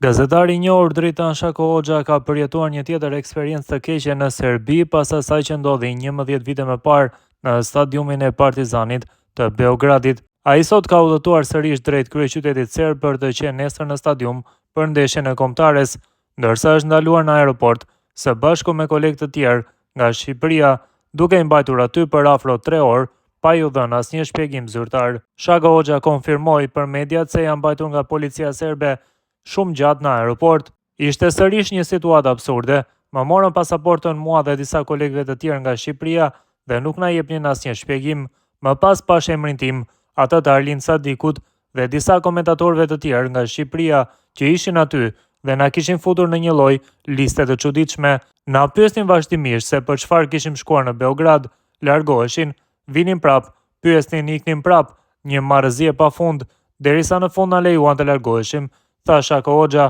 Gazetari i njohur Dritan Shako Hoxha ka përjetuar një tjetër eksperiencë të keqe në Serbi pas asaj që ndodhi 11 vite më parë në stadiumin e Partizanit të Beogradit. Ai sot ka udhëtuar sërish drejt kryeqytetit serb për të qenë nesër në stadium për ndeshjen e kombëtares, ndërsa është ndaluar në aeroport së bashku me kolegë të tjerë nga Shqipëria, duke i mbajtur aty për afro 3 orë pa ju dhënë asnjë shpjegim zyrtar. Shako Hoxha konfirmoi për mediat se janë mbajtur nga policia serbe shumë gjatë në aeroport. Ishte sërish një situatë absurde. Më morën pasaportën mua dhe disa kolegëve të tjerë nga Shqipëria dhe nuk na jepnin asnjë shpjegim. Më pas pash emrin tim, atë të Arlin Sadikut dhe disa komentatorëve të tjerë nga Shqipëria që ishin aty dhe na kishin futur në një lloj liste të çuditshme. Na pyesnin vazhdimisht se për çfarë kishim shkuar në Beograd, largoheshin, vinin prap, pyesnin, iknin prap, një marrëzie pafund, derisa në fund na lejuan të largoheshim, tha Shako Hoxha.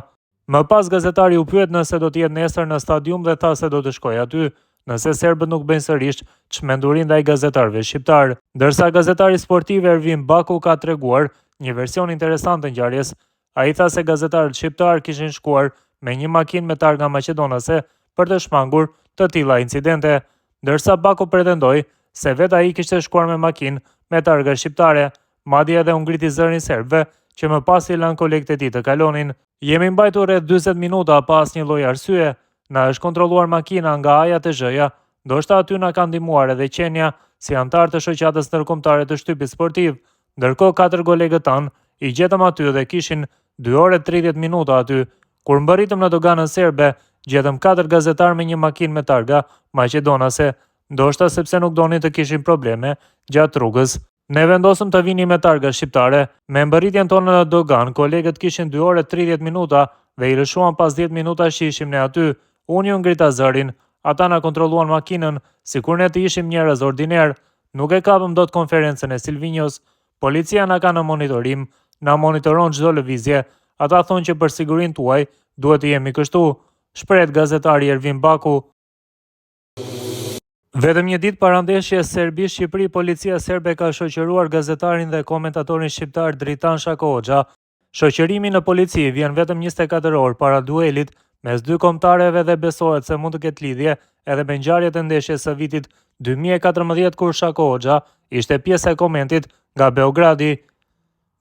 Më pas gazetari u pyet nëse do të jetë nesër në stadium dhe tha se do të shkojë aty, nëse serbët nuk bëjnë sërish çmendurin ndaj gazetarëve shqiptar. Ndërsa gazetari sportiv Ervin Baku ka treguar një version interesant të ngjarjes. Ai tha se gazetarët shqiptar kishin shkuar me një makinë me targa maqedonase për të shmangur të tilla incidente, ndërsa Baku pretendoi se vetë ai kishte shkuar me makinë me targa shqiptare, madje edhe u ngriti zërin serbëve që më pas i lanë kolegët e tij të kalonin. Jemi mbajtur rreth 40 minuta pa asnjë lloj arsye, na është kontrolluar makina nga A-ja te Z-ja, ndoshta aty na ka ndihmuar edhe qenia si antar të shoqatës ndërkombëtare të shtypit sportiv, ndërkohë 4 kolegët tanë i gjetëm aty dhe kishin 2 orë 30 minuta aty. Kur mbërritëm në doganën serbe, gjetëm 4 gazetarë me një makinë me targa maqedonase, ndoshta sepse nuk donin të kishin probleme gjatë rrugës. Ne vendosëm të vini me targa shqiptare. Me mbërritjen tonë në dogan, kolegët kishin 2 orë 30 minuta dhe i lëshuan pas 10 minuta që ishim ne aty. Unë ju ngrita zërin, ata na kontrolluan makinën, sikur ne të ishim njerëz ordiner. Nuk e kapëm dot konferencën e Silvinjos. Policia na ka në monitorim, na monitoron çdo lëvizje. Ata thonë që për sigurinë tuaj duhet të jemi kështu, shpreh gazetari Ervin Baku. Vetëm një ditë para ndeshjes Serbi-Shqipëri, policia serbe ka shoqëruar gazetarin dhe komentatorin shqiptar Dritan Shako Hoxha. Shoqërimi në polici vjen vetëm 24 orë para duelit mes dy kombëtarëve dhe besohet se mund të ketë lidhje edhe me ngjarjet e ndeshjes së vitit 2014 kur Shako Hoxha ishte pjesë e komentit nga Beogradi.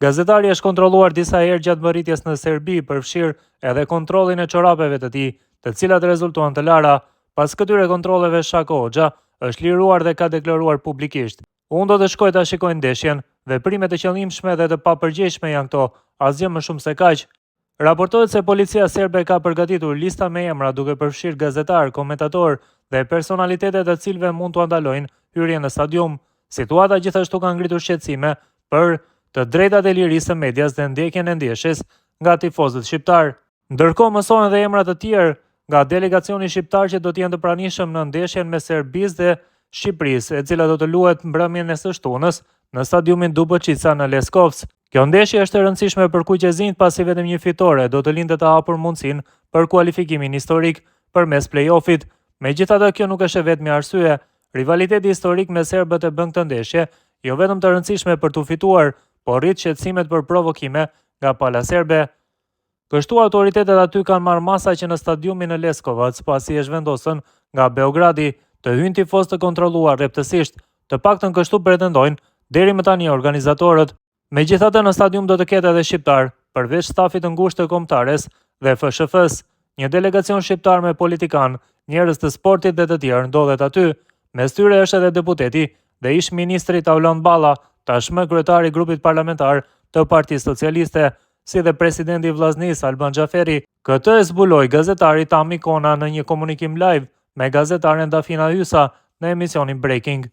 Gazetari është kontrolluar disa herë gjatë mbërritjes në Serbi, përfshirë edhe kontrollin e çorapeve të tij, të cilat rezultuan të lara. Pas këtyre kontrolleve, Shako Hoxha është liruar dhe ka deklaruar publikisht: "Unë do të shkoj ta shikoj ndeshjen, veprimet e qëllimshme dhe të papërgjegjshme janë këto, asgjë më shumë se kaq." Raportohet se policia serbe ka përgatitur lista me emra duke përfshirë gazetar, komentator dhe personalitete të cilëve mund t'u ndalojnë hyrjen në stadium. Situata gjithashtu ka ngritur shqetësime për të drejtat e lirisë së medias dhe ndjekjen e ndeshjes nga tifozët shqiptar. Ndërkohë mësohen dhe emra të tjerë nga delegacioni shqiptar që do të jenë të pranishëm në ndeshjen me Serbisë dhe Shqipërisë, e cila do të luhet mbrëmjen e së shtunës në stadiumin Dubocica në Leskovc. Kjo ndeshje është e rëndësishme për kuqezinjt pasi vetëm një fitore do të lindë të hapur mundësinë për kualifikimin historik përmes play-offit. Megjithatë, kjo nuk është vetëm arsye. Rivaliteti historik me serbët e bën këtë ndeshje jo vetëm të rëndësishme për të fituar, por rrit shqetësimet për provokime nga pala serbe. Kështu autoritetet aty kanë marrë masa që në stadiumin në Leskovac, pasi është vendosën nga Beogradi, të hyjnë tifoz të kontrolluar rreptësisht. Të paktën kështu pretendojnë deri më tani organizatorët. Megjithatë, në stadium do të ketë edhe shqiptar, përveç stafit të ngushtë të kombëtares dhe FSHF-s. Një delegacion shqiptar me politikan, njerëz të sportit dhe të tjerë ndodhet aty. Mes tyre është edhe deputeti dhe ish ministri Taulan Balla, tashmë kryetari i grupit parlamentar të Partisë Socialiste, si dhe presidenti i Vllaznisë Alban Xhaferi. Këtë e zbuloi gazetari Tami Kona në një komunikim live me gazetaren Dafina Hysa në emisionin Breaking.